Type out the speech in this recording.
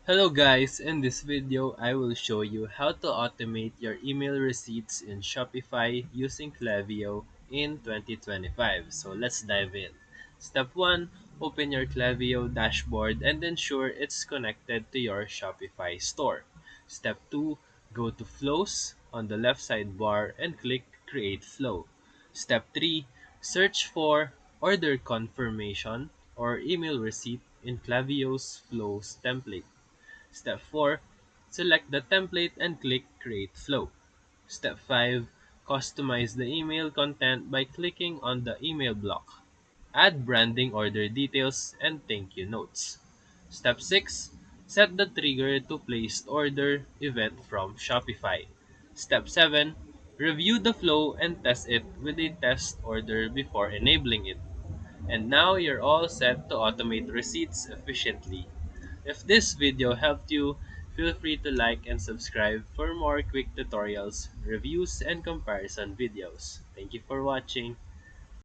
Hello guys, in this video I will show you how to automate your email receipts in Shopify using Klaviyo in 2025. So let's dive in. Step 1, open your Klaviyo dashboard and ensure it's connected to your Shopify store. Step 2, go to Flows on the left sidebar and click Create Flow. Step 3, search for Order Confirmation or Email Receipt in Klaviyo's Flows template. Step 4, select the template and click Create Flow. Step 5, customize the email content by clicking on the email block. Add branding order details and thank you notes. Step 6, set the trigger to placed order event from Shopify. Step 7, review the flow and test it with a test order before enabling it. And now you're all set to automate receipts efficiently. If this video helped you, feel free to like and subscribe for more quick tutorials, reviews, and comparison videos. Thank you for watching.